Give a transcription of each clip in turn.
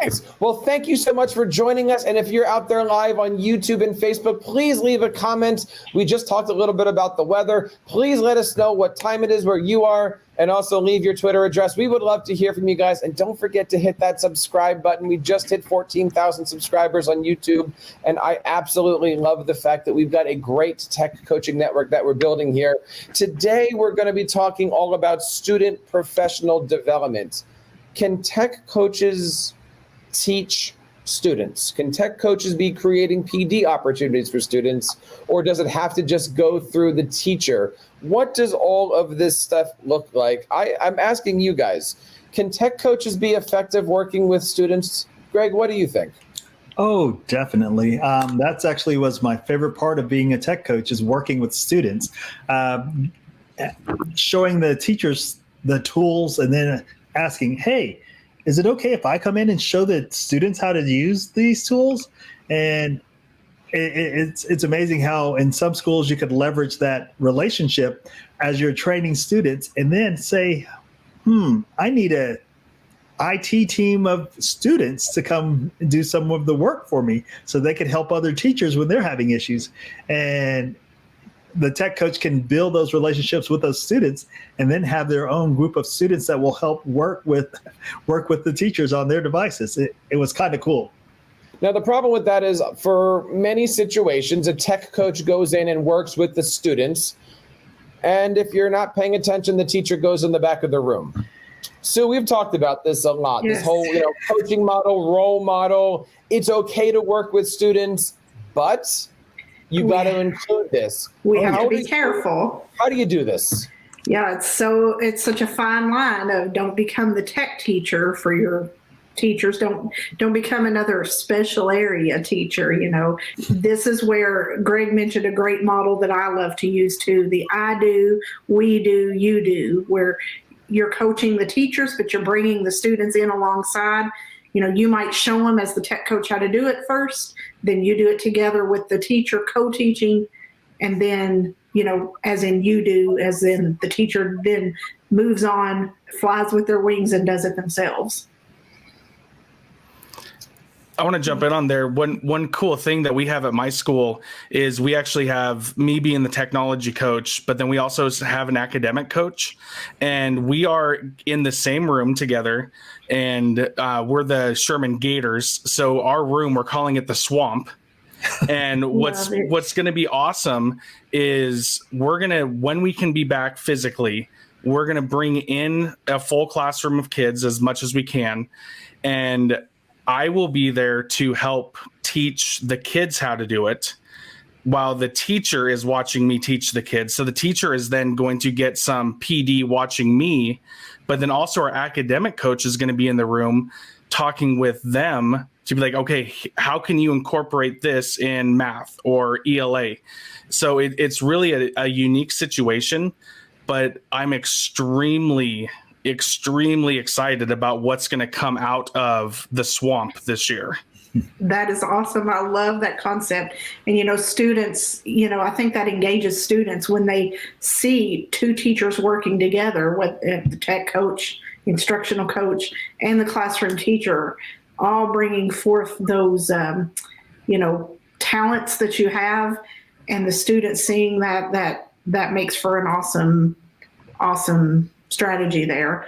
Nice. Well, thank you so much for joining us. And if you're out there live on YouTube and Facebook, please leave a comment. We just talked a little bit about the weather. Please let us know what time it is where you are, and also leave your Twitter address. We would love to hear from you guys. And don't forget to hit that subscribe button. We just hit 14,000 subscribers on YouTube. And I absolutely love the fact that we've got a great tech coaching network that we're building here. Today, we're going to be talking all about student professional development. Can tech coaches teach students? Can tech coaches be creating PD opportunities for students, or does it have to just go through the teacher? What does all of this stuff look like? I'm asking you guys, can tech coaches be effective working with students? Greg, what do you think? Oh, definitely. That's actually was my favorite part of being a tech coach, is working with students, showing the teachers the tools and then asking, hey, is it okay if I come in and show the students how to use these tools? And it's amazing how in some schools you could leverage that relationship as you're training students and then say, I need a IT team of students to come do some of the work for me so they can help other teachers when they're having issues. And the tech coach can build those relationships with those students and then have their own group of students that will help work with the teachers on their devices. It was kind of cool. Now, the problem with that is for many situations, a tech coach goes in and works with the students. And if you're not paying attention, the teacher goes in the back of the room. So we've talked about this a lot, This whole coaching model, role model. It's okay to work with students, but you got to include this. We have to be careful. How do you do this? Yeah, it's such a fine line of don't become the tech teacher for your teachers. Don't become another special area teacher. This is where Greg mentioned a great model that I love to use too. The I do, we do, you do, where you're coaching the teachers, but you're bringing the students in alongside. You might show them as the tech coach how to do it first, then you do it together with the teacher co-teaching, and then, as in you do, as in the teacher then moves on, flies with their wings and does it themselves. I want to jump in on there. One cool thing that we have at my school is we actually have me being the technology coach, but then we also have an academic coach, and we are in the same room together, and we're the Sherman Gators. So our room, we're calling it the Swamp. And what's going to be awesome is when we can be back physically, we're going to bring in a full classroom of kids as much as we can. And I will be there to help teach the kids how to do it while the teacher is watching me teach the kids. So the teacher is then going to get some PD watching me, but then also our academic coach is going to be in the room talking with them to be like, okay, how can you incorporate this in math or ELA? So it's really a unique situation, but I'm extremely excited about what's going to come out of the Swamp this year. That is awesome. I love that concept. And, students, I think that engages students when they see two teachers working together, with the tech coach, instructional coach, and the classroom teacher, all bringing forth those, talents that you have, and the students seeing that makes for an awesome strategy there.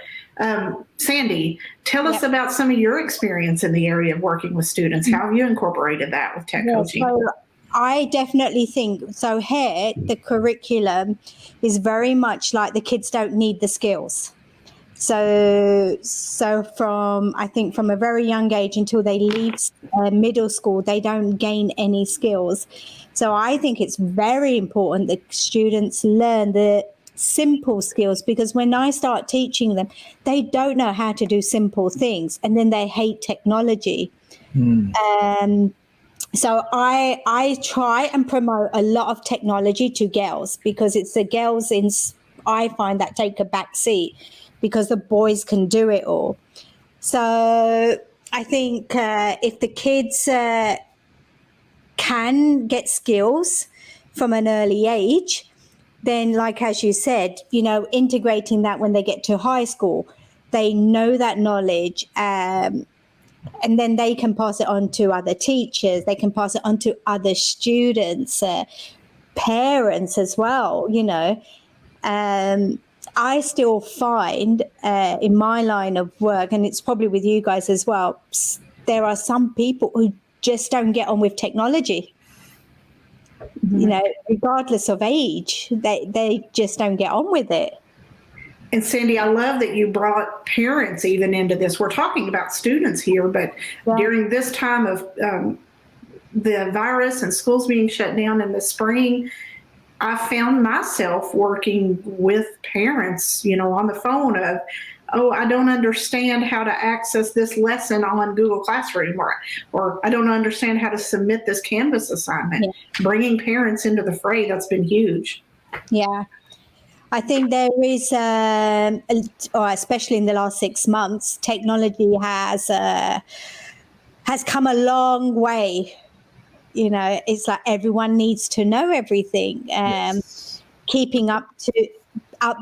Sandy, tell us about some of your experience in the area of working with students. How have you incorporated that with tech coaching? So I definitely think so. Here, the curriculum is very much like the kids don't need the skills. So from a very young age until they leave middle school, they don't gain any skills. So I think it's very important that students learn the simple skills, because when I start teaching them, they don't know how to do simple things, and then they hate technology. So I try and promote a lot of technology to girls, because it's the girls I find that take a back seat, because the boys can do it all. So I think if the kids can get skills from an early age, then, like as you said, integrating that when they get to high school, they know that knowledge, and and then they can pass it on to other teachers. They can pass it on to other students, parents as well, I still find in my line of work, and it's probably with you guys as well, there are some people who just don't get on with technology. Regardless of age, they just don't get on with it. And Sandy, I love that you brought parents even into this. We're talking about students here, but during this time of the virus and schools being shut down in the spring, I found myself working with parents, on the phone of, I don't understand how to access this lesson on Google Classroom, or I don't understand how to submit this Canvas assignment. Yeah. Bringing parents into the fray, that's been huge. Yeah. I think there is, especially in the last 6 months, technology has come a long way. It's like everyone needs to know everything. Yes. Keeping up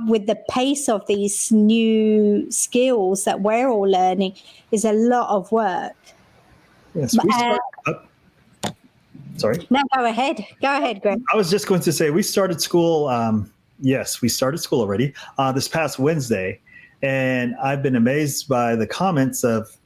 with the pace of these new skills that we're all learning is a lot of work. Yes. Sorry. No, go ahead, Greg. I was just going to say we started school. Yes, we started school already this past Wednesday, and I've been amazed by the comments of,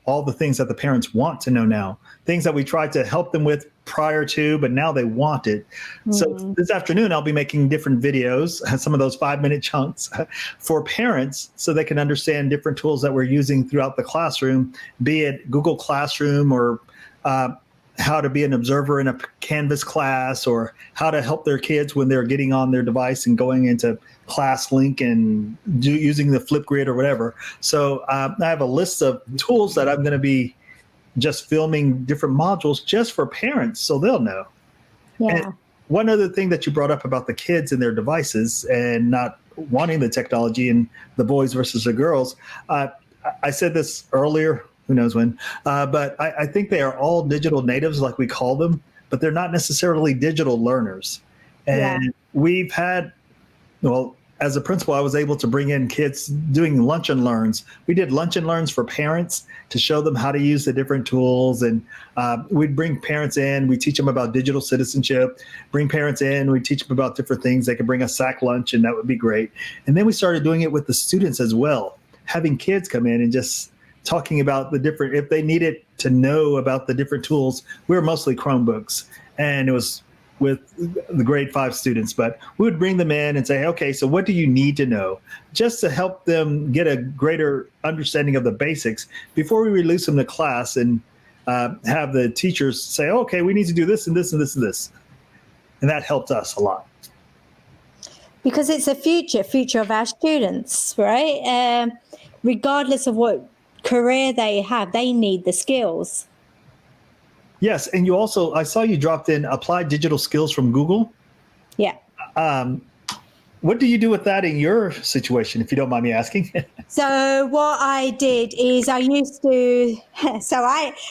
all the things that the parents want to know now, things that we tried to help them with prior to, but now they want it. So this afternoon, I'll be making different videos, some of those 5-minute chunks for parents so they can understand different tools that we're using throughout the classroom, be it Google Classroom or how to be an observer in a Canvas class, or how to help their kids when they're getting on their device and going into ClassLink and using the Flipgrid or whatever. So I have a list of tools that I'm going to be just filming different modules just for parents so they'll know. Yeah. And one other thing that you brought up about the kids and their devices and not wanting the technology and the boys versus the girls, I said this earlier, who knows when, but I think they are all digital natives, like we call them, but they're not necessarily digital learners. And we've had, as a principal, I was able to bring in kids doing lunch and learns. We did lunch and learns for parents to show them how to use the different tools. And we'd bring parents in, we teach them about digital citizenship, bring parents in, we teach them about different things. They could bring a sack lunch and that would be great. And then we started doing it with the students as well, having kids come in and just talking about the different, if they needed to know about the different tools. We were mostly Chromebooks, and it was with the grade 5 students, but we would bring them in and say, okay, so what do you need to know? Just to help them get a greater understanding of the basics before we release them to class and have the teachers say, okay, we need to do this and this and this and this. And that helped us a lot. Because it's a future of our students, right? Regardless of what career they have, they need the skills. Yes, and you also, I saw you dropped in applied digital skills from Google. Yeah. What do you do with that in your situation, if you don't mind me asking? So what I did is I used to,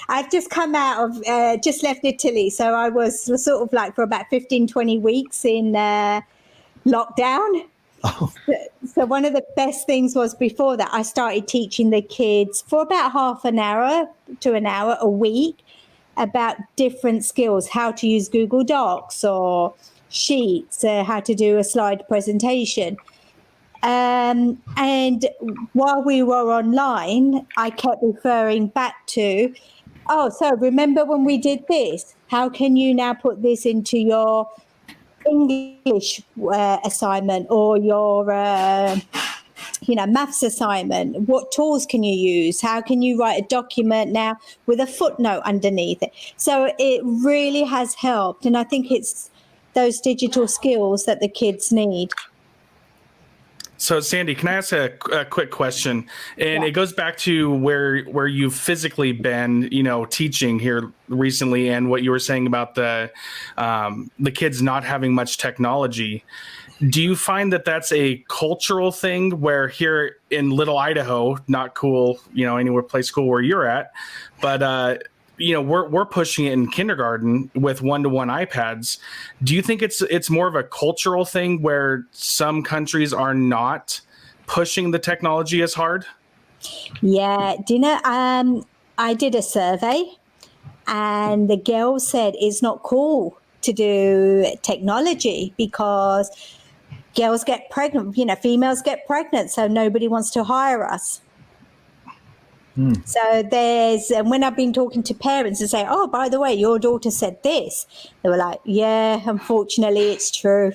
I've just come out of, just left Italy. So I was sort of like for about 15, 20 weeks in lockdown. Oh. So one of the best things was before that, I started teaching the kids for about half an hour to an hour a week about different skills, how to use Google Docs or Sheets, how to do a slide presentation. And while we were online, I kept referring back to, so remember when we did this? How can you now put this into your English assignment or your maths assignment? What tools can you use? How can you write a document now with a footnote underneath it? So it really has helped, and I think it's those digital skills that the kids need. So Sandy, can I ask a quick question? And it goes back to where you've physically been, teaching here recently, and what you were saying about the kids not having much technology. Do you find that that's a cultural thing where here in Little Idaho, not cool, anywhere play school where you're at, but we're pushing it in kindergarten with 1-to-1 iPads. Do you think it's more of a cultural thing where some countries are not pushing the technology as hard? Yeah, I did a survey, and the girls said it's not cool to do technology because girls get pregnant, females get pregnant, so nobody wants to hire us. So and when I've been talking to parents and say, oh, by the way, your daughter said this, they were like, yeah, unfortunately, it's true.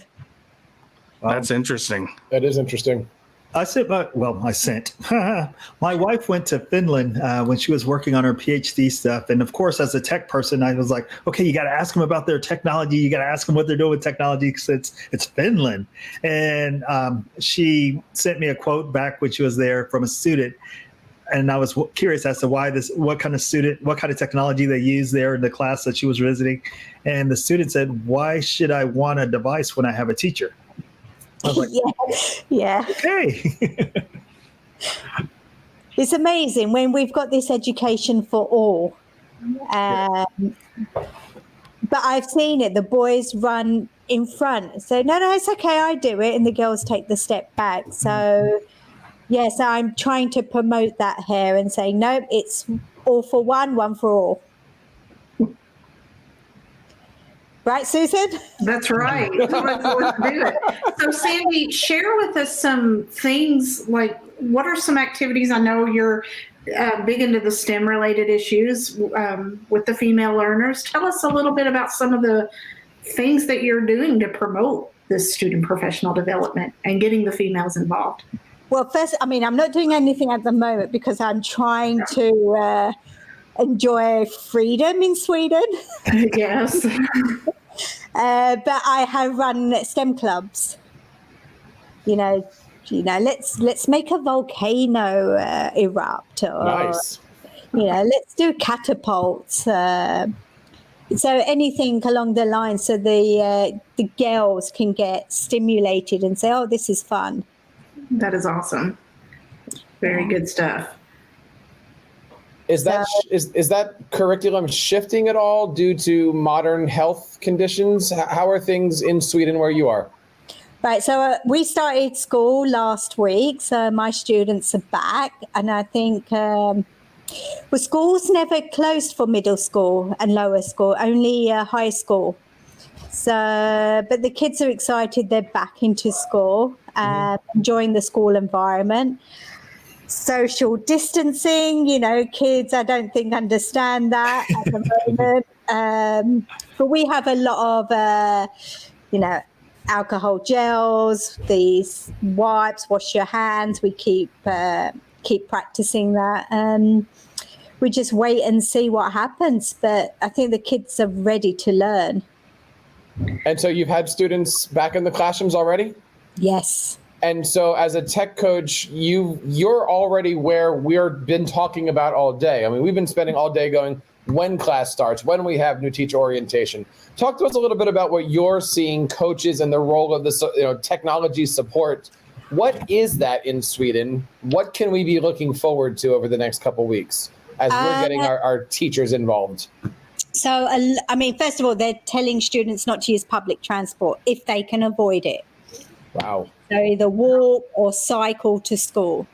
That's interesting. That is interesting. I sent my wife went to Finland when she was working on her PhD stuff. And of course, as a tech person, I was like, okay, you got to ask them about their technology. You got to ask them what they're doing with technology because it's Finland. And she sent me a quote back when she was there from a student. And I was curious as to what kind of technology they use there in the class that she was visiting. And the student said, why should I want a device when I have a teacher? I was like, yeah. Okay. It's amazing when we've got this education for all. But I've seen it. The boys run in front. So, no, it's okay. I do it. And the girls take the step back. So, yes, I'm trying to promote that here and saying, no, it's all for one for all. Right, Susan? That's right. Let's do it. So, Sandy, share with us some things like what are some activities? I know you're big into the STEM-related issues with the female learners. Tell us a little bit about some of the things that you're doing to promote this student professional development and getting the females involved. Well, first, I'm not doing anything at the moment because I'm trying to enjoy freedom in Sweden. Yes. But I have run STEM clubs. Let's make a volcano erupt, or Nice. Let's do catapults. So anything along the line, so the girls can get stimulated and say, "Oh, this is fun." That is awesome. Very good stuff. Is that curriculum shifting at all due to modern health conditions? How are things in Sweden where you are? Right, so we started school last week, so my students are back, and I think schools never closed for middle school and lower school, only high school. So, but the kids are excited; they're back into school, enjoying the school environment. Social distancing, kids I don't think understand that at the moment. But we have a lot of, alcohol gels, these wipes, wash your hands. We keep practicing that. We just wait and see what happens. But I think the kids are ready to learn. And so you've had students back in the classrooms already? Yes. And so as a tech coach, you're already where we've been talking about all day. I mean, we've been spending all day going, when class starts, when we have new teacher orientation. Talk to us a little bit about what you're seeing, coaches, and the role of the technology support. What is that in Sweden? What can we be looking forward to over the next couple of weeks as we're getting our teachers involved? So, first of all, they're telling students not to use public transport if they can avoid it. Wow. So either walk or cycle to school.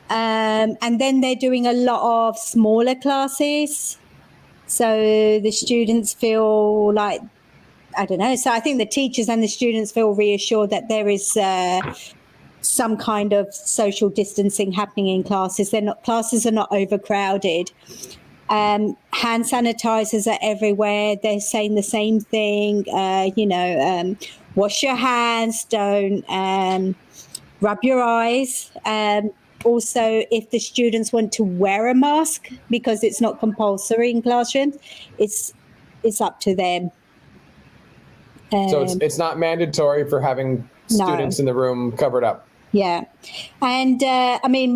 And then they're doing a lot of smaller classes. So the students feel like, I don't know. So I think the teachers and the students feel reassured that there is some kind of social distancing happening in classes. Classes are not overcrowded. Hand sanitizers are everywhere. They're saying the same thing, wash your hands, don't rub your eyes. Also, if the students want to wear a mask, because it's not compulsory in classrooms, it's up to them. So it's not mandatory for having students in the room covered up. Yeah. And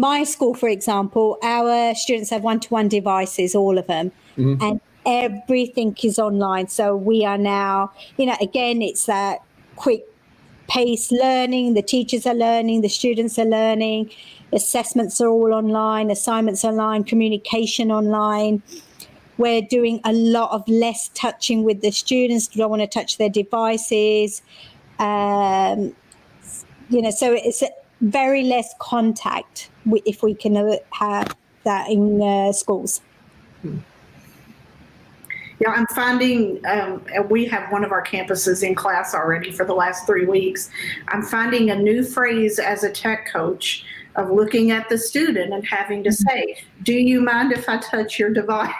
my school, for example, our students have one-to-one devices, all of them. Mm-hmm. And everything is online. So we are now, again, it's that quick pace learning. The teachers are learning, the students are learning, assessments are all online, assignments online, communication online. We're doing a lot of less touching with the students, don't want to touch their devices. So it's very less contact if we can have that in schools. Yeah, I'm finding, we have one of our campuses in class already for the last 3 weeks. I'm finding a new phrase as a tech coach of looking at the student and having to say, do you mind if I touch your device?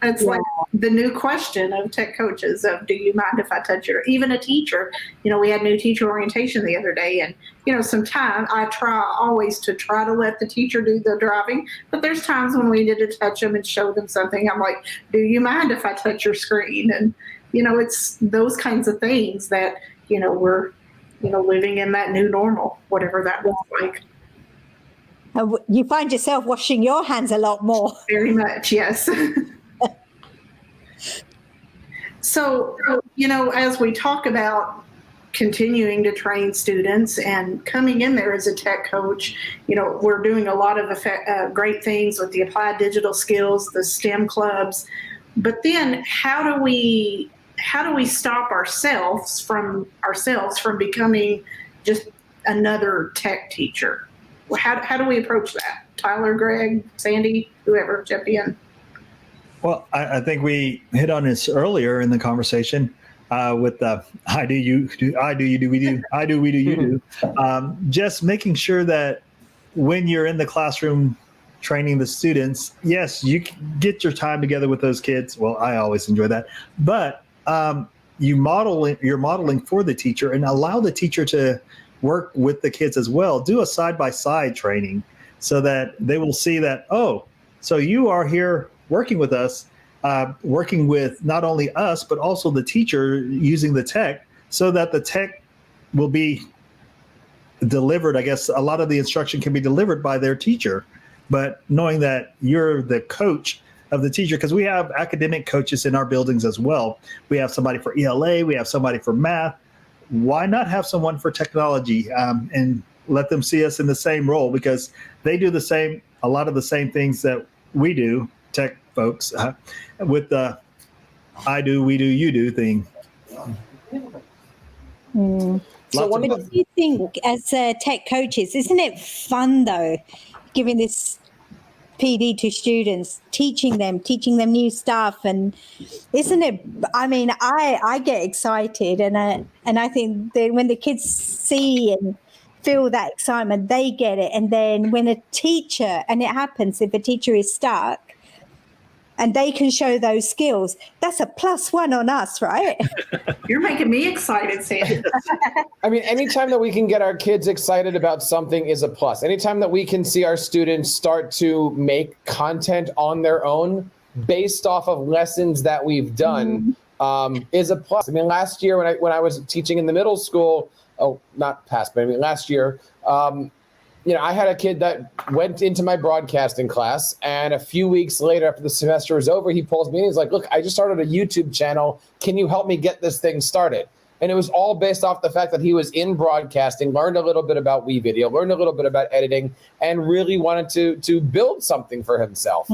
It's like the new question of tech coaches of, do you mind if I touch your, even a teacher, we had new teacher orientation the other day, and, sometimes I always try to let the teacher do the driving, but there's times when we need to touch them and show them something. I'm like, do you mind if I touch your screen? And, it's those kinds of things that, we're, living in that new normal, whatever that looks like. You find yourself washing your hands a lot more. Very much, yes. So, as we talk about continuing to train students and coming in there as a tech coach, we're doing a lot of great things with the applied digital skills, the STEM clubs. But then how do we stop ourselves from becoming just another tech teacher? How do we approach that? Tyler, Greg, Sandy, whoever, jump in. Well, I think we hit on this earlier in the conversation with the I do, you do, I do, you do, we do, I do, we do, you do. Just making sure that when you're in the classroom training the students, yes, you get your time together with those kids. Well, I always enjoy that. But you're modeling for the teacher and allow the teacher to work with the kids as well. Do a side-by-side training so that they will see that, oh, so you are here working with us, working with not only us, but also the teacher using the tech, so that the tech will be delivered. I guess a lot of the instruction can be delivered by their teacher, but knowing that you're the coach of the teacher, because we have academic coaches in our buildings as well. We have somebody for ELA, we have somebody for math. Why not have someone for technology and let them see us in the same role, because they do a lot of the same things that we do, tech folks, with the I do, we do, you do thing. So what do you think as tech coaches? Isn't it fun though, giving this PD to students, teaching them new stuff? And isn't it, I mean, I get excited, and I think that when the kids see and feel that excitement, they get it. And then when a teacher, and it happens if a teacher is stuck and they can show those skills, that's a +1 on us, right? You're making me excited, Sandy. I mean, anytime that we can get our kids excited about something is a plus. Anytime that we can see our students start to make content on their own based off of lessons that we've done is a plus. I mean, last year when I was teaching in the middle school, last year, I had a kid that went into my broadcasting class, and a few weeks later, after the semester was over, he pulls me in. He's like, look, I just started a YouTube channel. Can you help me get this thing started? And it was all based off the fact that he was in broadcasting, learned a little bit about WeVideo, learned a little bit about editing, and really wanted to build something for himself.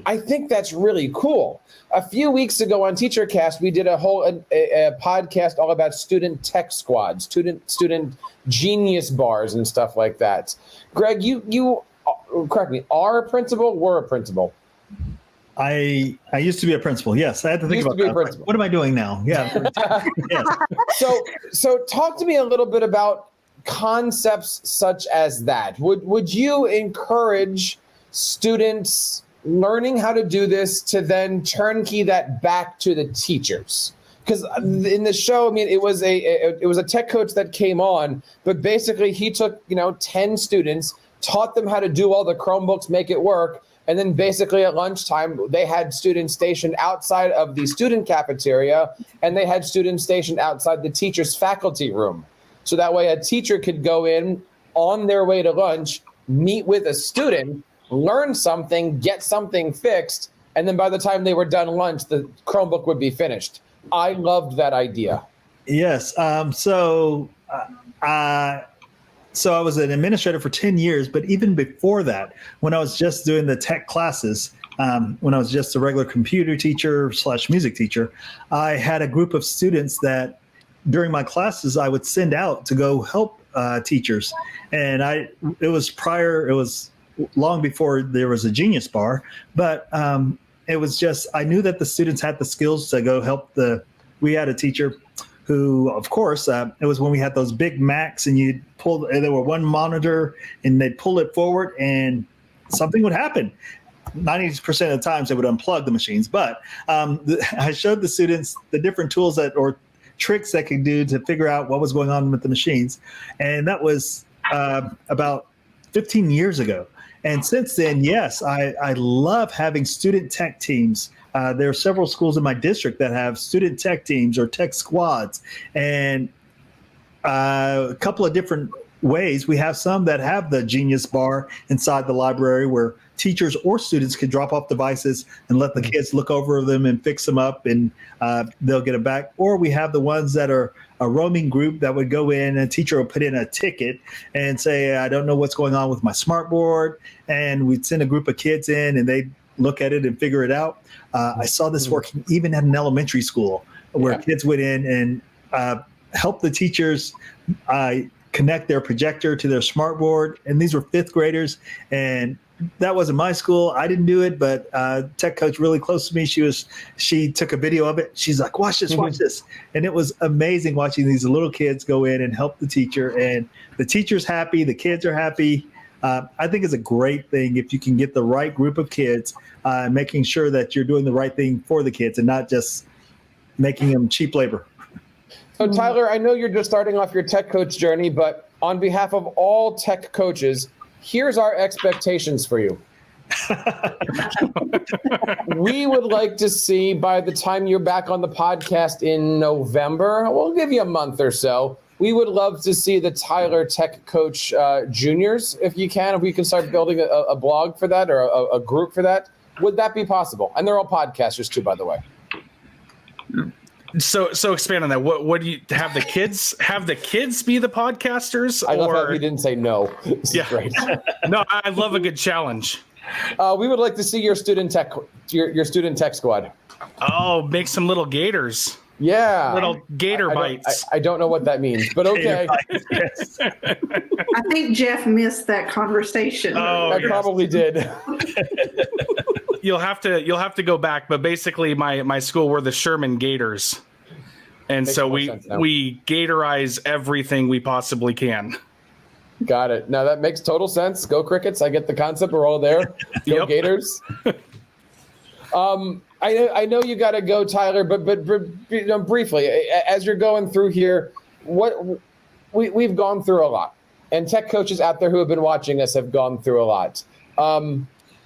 I think that's really cool. A few weeks ago on TeacherCast, we did a whole a podcast all about student tech squads, student genius bars and stuff like that. Greg, you correct me, are a principal, were a principal? I used to be a principal. Yes, I had to think about that. Like, what am I doing now? Yeah. Yes. So talk to me a little bit about concepts such as that. Would you encourage students learning how to do this to then turnkey that back to the teachers? Because in the show, I mean, it was a tech coach that came on, but basically he took 10 students, taught them how to do all the Chromebooks, make it work. And then basically at lunchtime, they had students stationed outside of the student cafeteria, and they had students stationed outside the teacher's faculty room. So that way a teacher could go in on their way to lunch, meet with a student, learn something, get something fixed, and then by the time they were done lunch, the Chromebook would be finished. I loved that idea. Yes. So I was an administrator for 10 years, but even before that, when I was just doing the tech classes, when I was just a regular computer teacher / music teacher, I had a group of students that during my classes, I would send out to go help teachers. And it was long before there was a Genius Bar, but it was just, I knew that the students had the skills to go help we had a teacher who, of course, it was when we had those big Macs and there were one monitor and they'd pull it forward and something would happen. 90% of the times they would unplug the machines. But I showed the students the different tools or tricks that could do to figure out what was going on with the machines. And that was about 15 years ago. And since then, yes, I love having student tech teams. There are several schools in my district that have student tech teams or tech squads, and a couple of different ways. We have some that have the Genius Bar inside the library where teachers or students can drop off devices and let the kids look over them and fix them up, and they'll get it back. Or we have the ones that are a roaming group that would go in, and a teacher will put in a ticket and say, I don't know what's going on with my smartboard. And we'd send a group of kids in and they look at it and figure it out. I saw this working even at an elementary school where kids went in and help the teachers connect their projector to their smartboard. And these were fifth graders. And that wasn't my school. I didn't do it, but tech coach really close to me, she took a video of it. She's like, watch this. And it was amazing watching these little kids go in and help the teacher. And the teacher's happy. The kids are happy. I think it's a great thing if you can get the right group of kids, making sure that you're doing the right thing for the kids and not just making them cheap labor. So Tyler, I know you're just starting off your tech coach journey, but on behalf of all tech coaches, here's our expectations for you. We would like to see, by the time you're back on the podcast in November, we'll give you a month or so, we would love to see the Tyler Tech Coach Juniors, if you can. If we can start building a blog for that or a group for that, would that be possible? And they're all podcasters too, by the way. So expand on that. What do you have the kids be the podcasters? I love how he didn't say no. This is great. No, I love a good challenge. We would like to see your student tech squad. Oh, make some little gators. Yeah. Little gator bites. I don't know what that means, but okay. I think Jeff missed that conversation. Oh, I probably did. You'll have to go back, but basically my school were the Sherman Gators. And Makes so more we sense now. we gatorize everything we possibly can. Got it. Now that makes total sense. Go Crickets. I get the concept. We're all there. Go Yep. Gators. I know you got to go, Tyler, but briefly, as you're going through here, we've gone through a lot, and tech coaches out there who have been watching us have gone through a lot.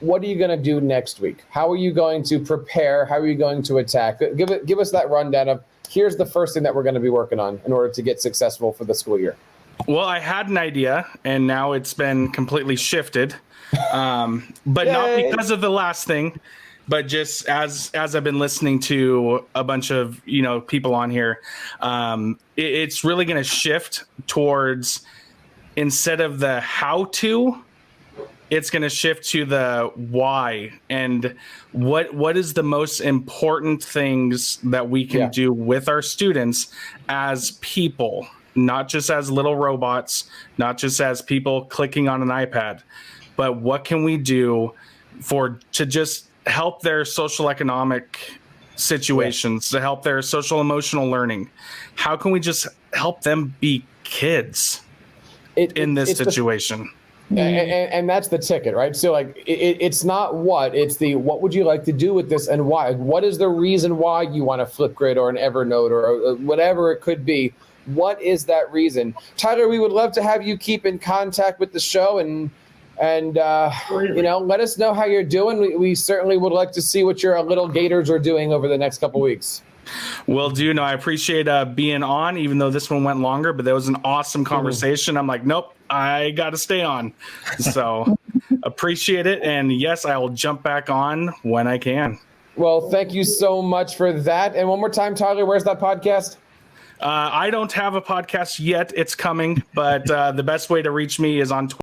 What are you going to do next week? How are you going to prepare? How are you going to attack? Give us that rundown of here's the first thing that we're going to be working on in order to get successful for the school year. Well, I had an idea, and now it's been completely shifted, but not because of the last thing. But just as I've been listening to a bunch of people on here, it's really going to shift towards, instead of the how to, it's going to shift to the why and what is the most important things that we can do with our students as people, not just as little robots, not just as people clicking on an iPad, but what can we do to just help their social economic situations, to help their social emotional learning. How can we just help them be kids in this situation? And that's the ticket, right? So like, it's not it's what would you like to do with this and why? What is the reason why you want a Flipgrid or an Evernote or whatever it could be? What is that reason? Tyler, we would love to have you keep in contact with the show and let us know how you're doing. We certainly would like to see what your little Gators are doing over the next couple weeks. Will do. No, I appreciate being on, even though this one went longer, but that was an awesome conversation. I'm like, nope, I got to stay on. So appreciate it. And yes, I will jump back on when I can. Well, thank you so much for that. And one more time, Tyler, where's that podcast? I don't have a podcast yet. It's coming, but the best way to reach me is on Twitter.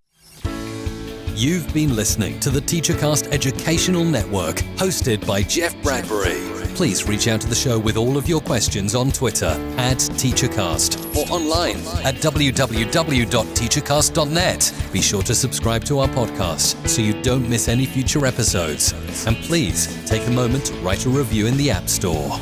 You've been listening to the TeacherCast Educational Network, hosted by Jeff Bradbury. Please reach out to the show with all of your questions on Twitter @TeacherCast or online at www.teachercast.net. Be sure to subscribe to our podcast so you don't miss any future episodes. And please take a moment to write a review in the App Store.